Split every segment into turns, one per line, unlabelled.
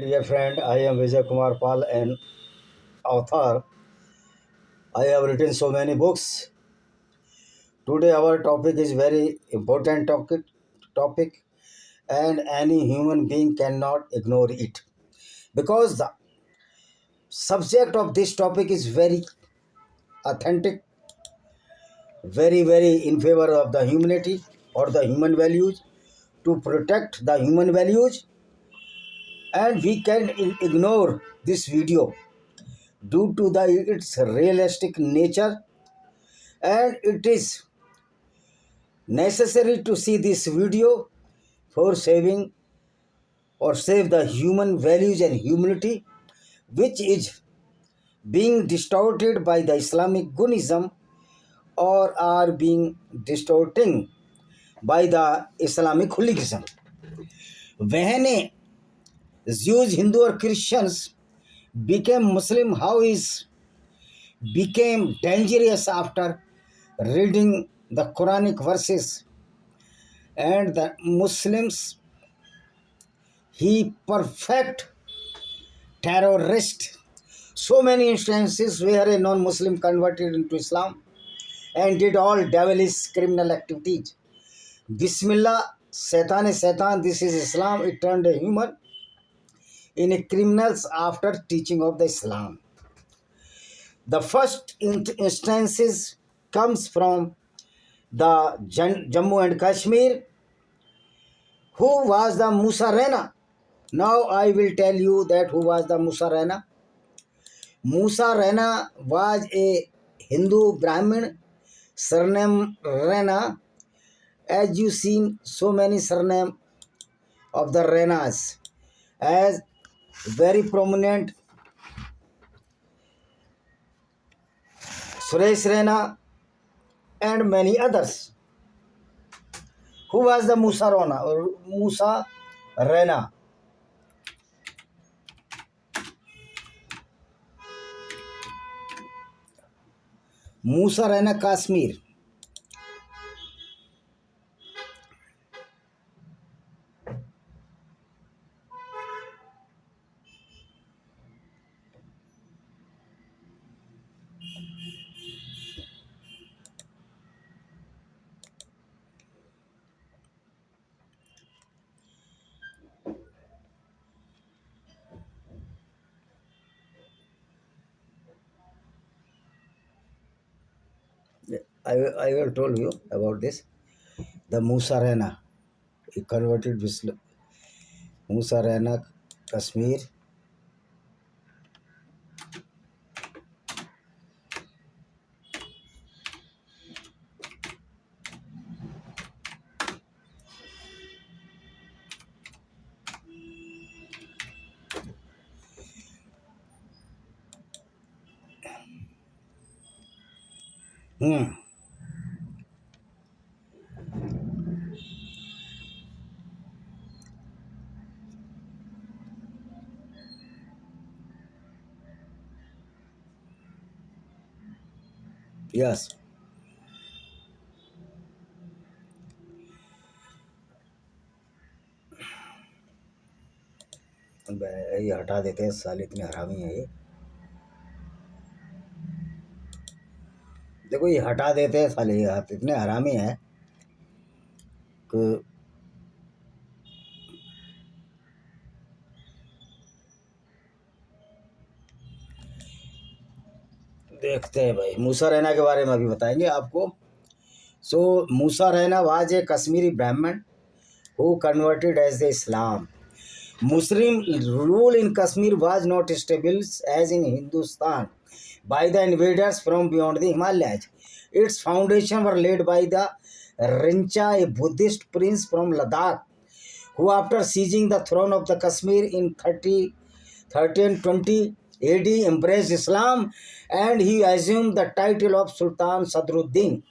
dear friend, I am Vijay Kumar Pal, an author. I have written so many books. Today, our topic is very important topic, and any human being cannot ignore it because the subject of this topic is very authentic, very in favor of the humanity or the human values, to protect the human values, and we can ignore this video due to its realistic nature, and it is necessary to see this video for saving or save the human values and humanity, which is being distorted by the Islamic Gunism or are being distorting by the Islamic hooliganism. When Jews, Hindu or Christians became Muslim, how is became dangerous after reading the Quranic verses, and the Muslims, he perfect terrorist. So many instances where a non-Muslim converted into Islam and did all devilish criminal activities. Bismillah, Satan is Satan, this is Islam. It turned a human in a criminals after teaching of the Islam. The first instances comes from the Jammu and Kashmir. Who was the Musa Rana? Now I will tell you that who was the Musa Rana. Musa Rana was a Hindu Brahmin, surname Rana. As you seen, so many surname of the Ranas, as very prominent Suresh Rana and many others. Who was the Musa Rana or Musa Rana? Musa Rana, Kashmir. I will told you about this. The Musa Rana, he converted Musa Rana, Kashmir. Yes. ये हटा देते हैं, साले इतने हरामी है ये। देखो ये हटा देते हैं साले, ये इतने हरामी है कि देखते हैं भाई। मूसा रैना के बारे में अभी बताएंगे आपको। सो मूसा रैना वाज ए कश्मीरी ब्राह्मण who converted as the Islam. Muslim rule in Kashmir was not established as in Hindustan by the invaders from beyond the Himalayas. Its foundation were laid by the Rincha, a Buddhist prince from Ladakh, who after seizing the throne of the Kashmir in 1320 AD embraced Islam, and he assumed the title of Sultan Sadruddin.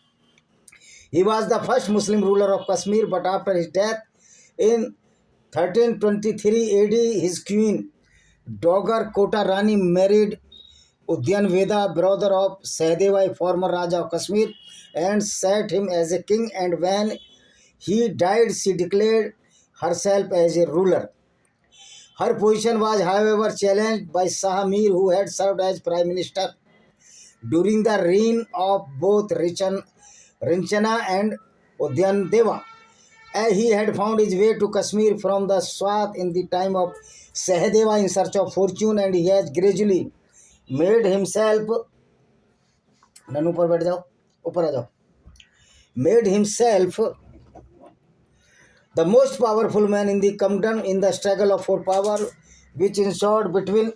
He was the first Muslim ruler of Kashmir, but after his death in 1323 AD, his queen, Dogar Kota Rani, married Udyan Veda, brother of Sahadeva, former Raja of Kashmir, and set him as a king, and when he died, she declared herself as a ruler. Her position was, however, challenged by Shah Mir, who had served as Prime Minister during the reign of both Rinchana and Udyanadeva. He had found his way to Kashmir from the Swat in the time of Sahadeva in search of fortune, and he has gradually made himself नन ऊपर बैठ जाओ, ऊपर आ जाओ, made himself the most powerful man in the kingdom in the struggle for power which ensued between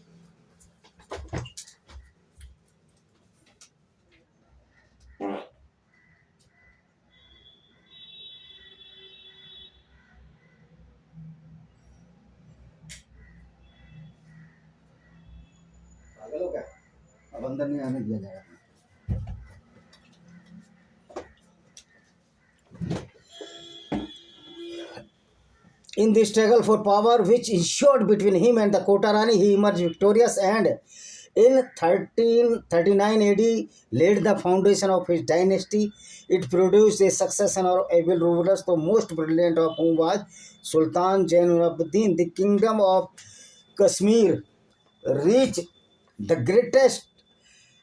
पागल हो क्या, अब अंदर नहीं आने दिया जाएगा। In the struggle for power which ensued between him and the Kota Rani, he emerged victorious and in 1339 AD laid the foundation of his dynasty. It produced a succession of able rulers, the most brilliant of whom was Sultan Jainuddin. The kingdom of Kashmir reached the greatest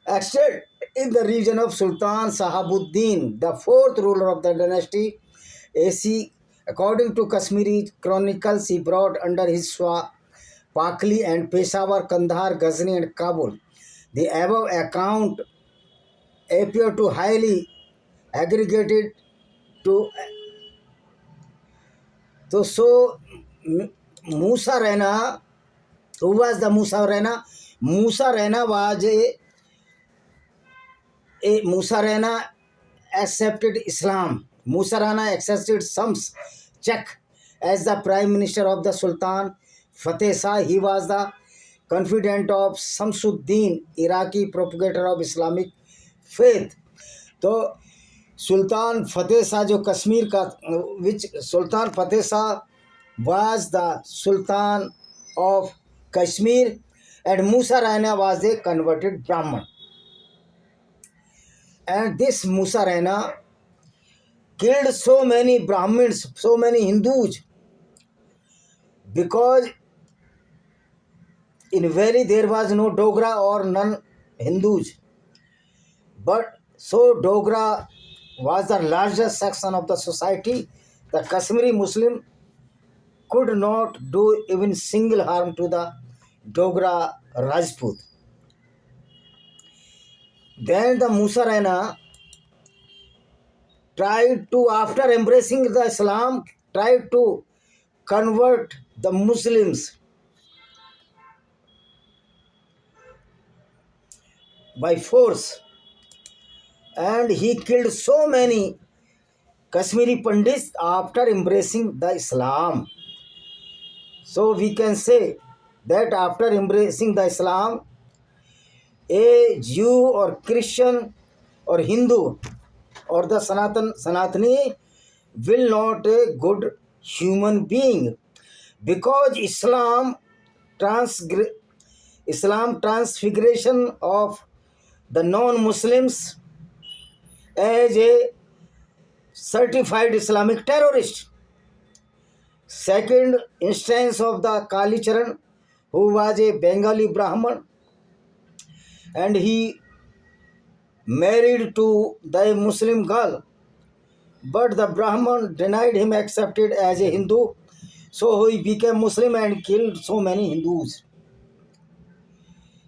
extent in the region of Sultan Sahabuddin, the fourth ruler of the dynasty. AC, according to Kashmiri chronicles, he brought under his sway Pakli and Peshawar, Kandahar, Ghazni and Kabul. The above account appear to highly aggregated to so Musa Raina, who was the Musa Raina? Musa Raina was Musa Raina accepted Islam. Musa Raina accepted some check as the prime minister of the Sultan Fateh Shah. He was the confidant of Samsuddin, Iraqi propagator of Islamic faith. तो सुल्तान फतेह शाह जो कश्मीर का विच सुल्तान फतेह Shah was the Sultan of Kashmir and Musa Raina was a converted Brahman. And this Musa Raina killed so many Brahmins, so many Hindus, because in Valley there was no Dogra or none Hindus. But so Dogra was the largest section of the society. The Kashmiri Muslim could not do even single harm to the Dogra Rajput. Then the Musa Raina tried to, after embracing the Islam, tried to convert the Muslims by force, and he killed so many Kashmiri Pandits after embracing the Islam. So we can say that after embracing the Islam, a Jew or Christian or Hindu or the Sanatani will not a good human being, because Islam transfiguration of the non-Muslims as a certified Islamic terrorist. Second instance of the Kali Charan, who was a Bengali Brahman, and he married to the Muslim girl, but the Brahman denied him accepted as a Hindu, so he became Muslim and killed so many Hindus.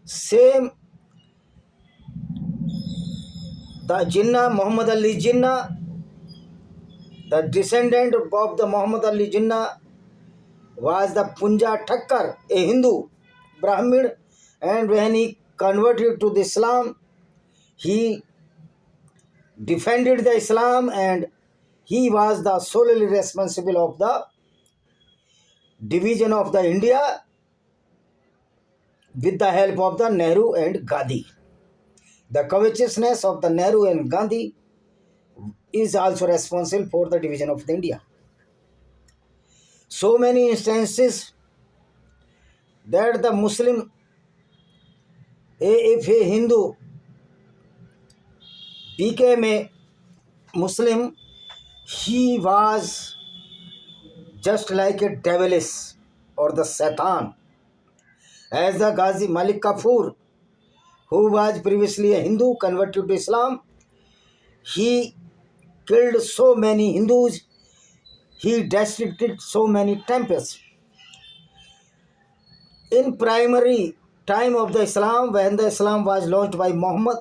Same the Jinnah, Muhammad Ali Jinnah, the descendant of the Muhammad Ali Jinnah was the Punja Thakkar, a Hindu Brahmin, and when he converted to the Islam, he defended the Islam and he was the solely responsible of the division of the India with the help of the Nehru and Gandhi. The covetousness of the Nehru and Gandhi is also responsible for the division of the India. So many instances that the Muslim, if a Hindu became a Muslim, he was just like a devilish or the Satan. as the Ghazi Malik Kafur, who was previously a Hindu, converted to Islam. He killed so many Hindus. He destructed so many temples. In primary time of the Islam, when the Islam was launched by Muhammad,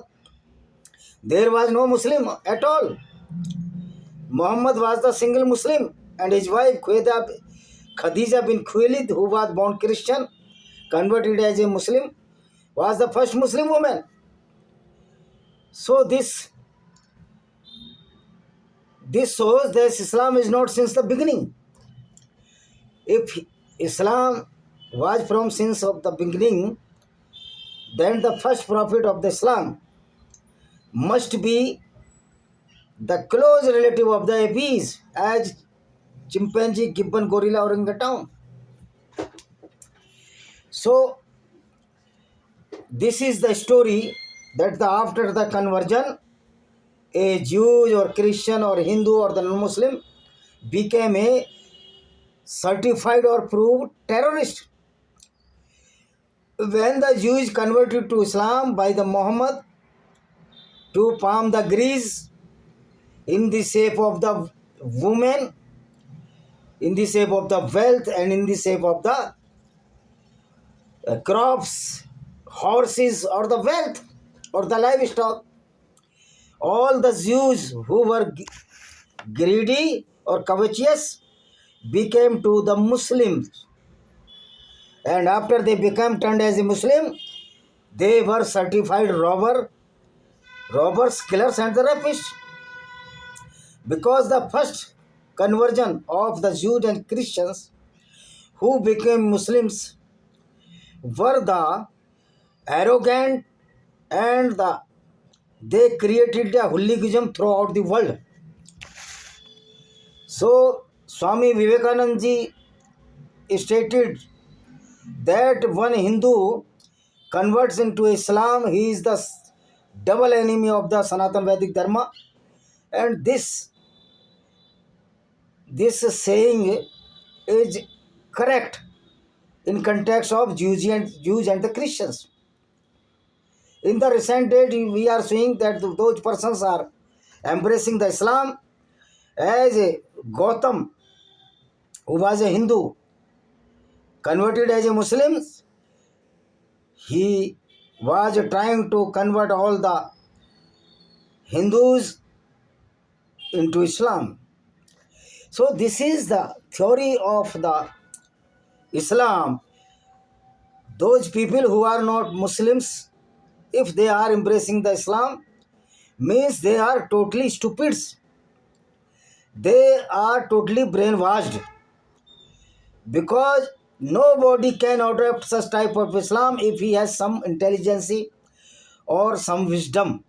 there was no Muslim at all. Muhammad was the single Muslim, and his wife Khadija bin Khuwailid, who was born Christian, converted as a Muslim, was the first Muslim woman. So this shows that Islam is not since the beginning. If Islam was from since of the beginning, then the first prophet of the Islam must be the close relative of the apes, as chimpanzee, gibbon, gorilla, orangutan. So this is the story that after the conversion, a Jew or Christian or Hindu or the non-Muslim became a certified or proved terrorist. When the Jews converted to Islam by the Muhammad to palm the grease in the shape of the woman, in the shape of the wealth, and in the shape of the crops, horses, or the wealth, or the livestock, all the Jews who were greedy or covetous became to the Muslims. And after they became turned as a Muslim, they were certified robbers, killers, and the rapists. Because the first conversion of the Jews and Christians who became Muslims were the arrogant, and they created the hooliganism throughout the world. So Swami Vivekananda ji stated that when Hindu converts into Islam, he is the double enemy of the Sanatana Vedic Dharma. And this saying is correct in context of Jews and the Christians. In the recent date, we are seeing that those persons are embracing the Islam, as Gautam, who was a Hindu, converted as a Muslim. He was trying to convert all the Hindus into Islam. So this is the theory of the Islam. Those people who are not Muslims, if they are embracing the Islam, means they are totally stupids. They are totally brainwashed, because nobody can adopt such type of Islam if he has some intelligence or some wisdom.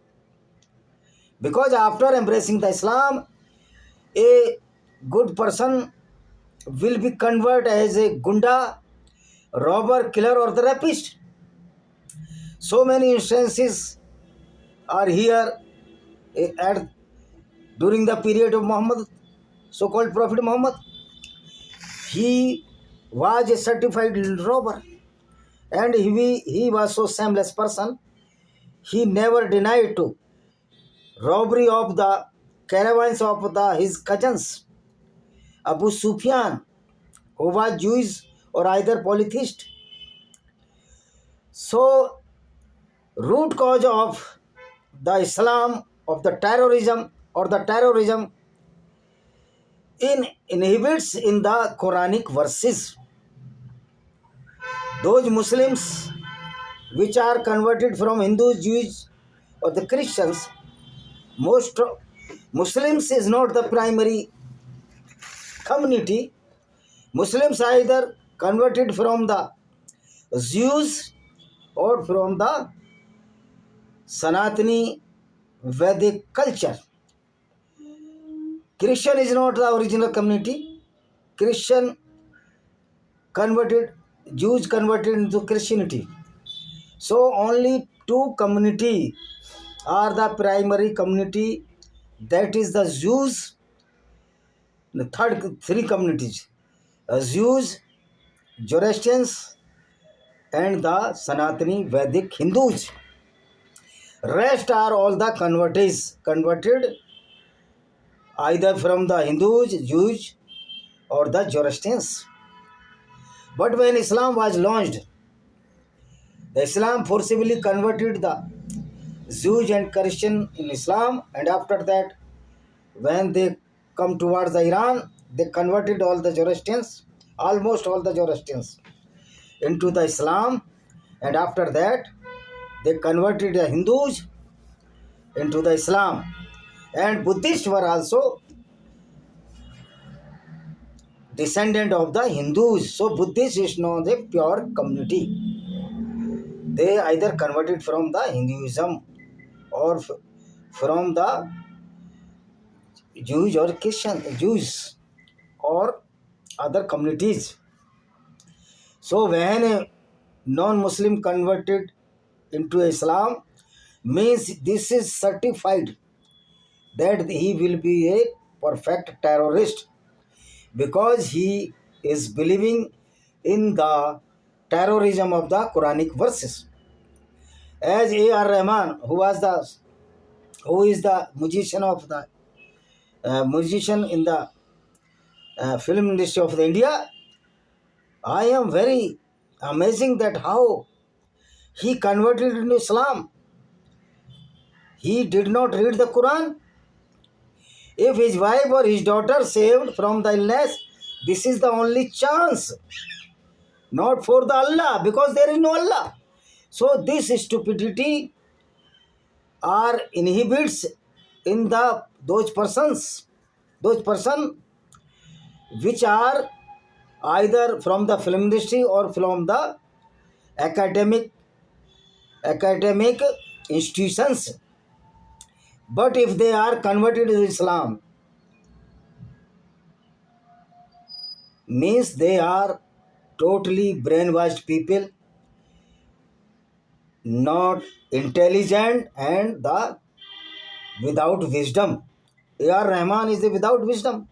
Because after embracing the Islam, a good person will be converted as a gunda, robber, killer, or the rapist. So many instances are here during the period of Muhammad, so-called Prophet Muhammad. He was a certified robber, and he was so shameless person. He never denied to robbery of the caravans of his cousins. Abu Sufyan, who was Jewish or either polytheist. So, root cause of the Islam, of the terrorism inhibits in the Quranic verses. Those Muslims which are converted from Hindus, Jews, or the Christians, most Muslims is not the primary community. Muslims either converted from the Jews or from the Sanatani Vedic culture. Christian is not the original community. Jews converted into Christianity. So only two community are the primary community, that is the Jews. The three communities, Jews, Zoroastrians, and the Sanatani Vedic Hindus. Rest are all the converted either from the Hindus, Jews, or the Zoroastrians. But when Islam was launched, the Islam forcibly converted the Jews and Christian in Islam, and after that, when they come towards the Iran, they converted all the Zoroastrians, almost all the Zoroastrians, into the Islam, and after that, they converted the Hindus into the Islam, and Buddhists were also descendant of the Hindus. So Buddhist is known as a pure community. They either converted from the Hinduism or from the Jews or Christian Jews or other communities. So when a non-Muslim converted into Islam, means this is certified that he will be a perfect terrorist, because he is believing in the terrorism of the Quranic verses. As A.R. Rahman, who is the musician in the film industry of India, I am very amazing that how he converted into Islam. He did not read the Quran. If his wife or his daughter saved from the illness, this is the only chance. Not for the Allah, because there is no Allah. So this stupidity are inhibits in the those person which are either from the film industry or from the academic institutions. But if they are converted to Islam, means they are totally brainwashed people, not intelligent, and the without wisdom. A.R. Rahman is without wisdom.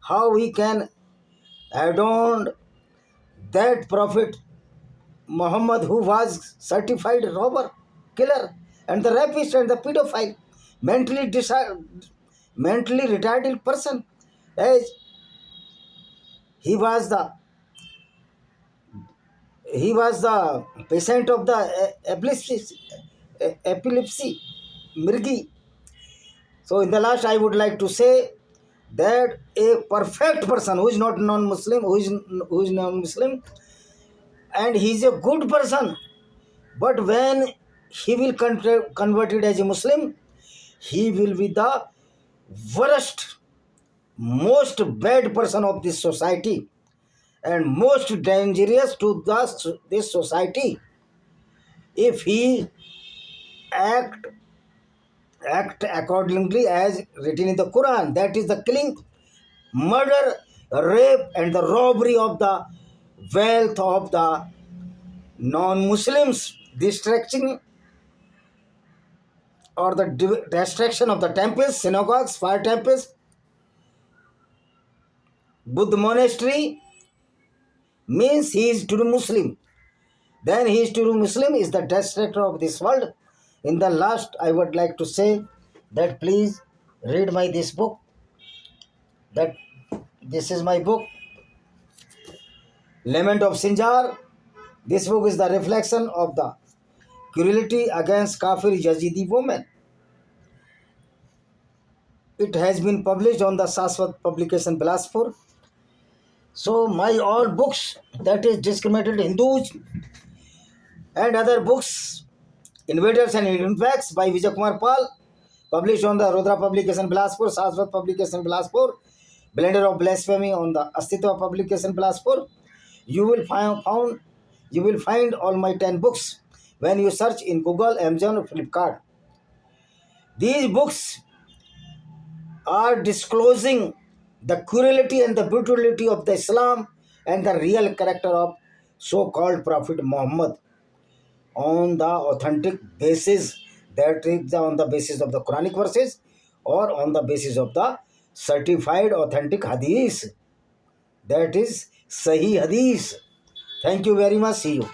How he can adorn that Prophet Muhammad, who was certified robber, killer, and the rapist and the pedophile, mentally retarded person, as he was the patient of the epilepsy, Mirgi. So in the last, I would like to say that a perfect person who is not non-Muslim, who is non-Muslim, and he is a good person, but when he will converted as a Muslim, he will be the worst, most bad person of this society, and most dangerous to this society if he act accordingly as written in the Quran. That is the killing, murder, rape, and the robbery of the wealth of the non-Muslims, destruction or the destruction of the temples, synagogues, fire temples, Buddha monastery, means he is true Muslim. Then he is true Muslim is the destructor of this world. In the last, I would like to say that please read this book. That this is my book, Lament of Sinjar. This book is the reflection of the cruelty against Kafir Yazidi women. It has been published on the Saswat publication Bilaspur. So my all books, that is discriminated Hindus and other books, Invaders and Hidden Facts by Vijay Kumar Pal, published on the Rudra publication Bilaspur, Saswat publication Bilaspur, Blender of Blasphemy on the Astitva publication Bilaspur. You will find all my 10 books when you search in Google, Amazon, or Flipkart. These books are disclosing the cruelty and the brutality of the Islam and the real character of so-called Prophet Muhammad on the authentic basis, that is on the basis of the Quranic verses or on the basis of the certified authentic hadith, that is Sahih Hadith. Thank you very much. See you.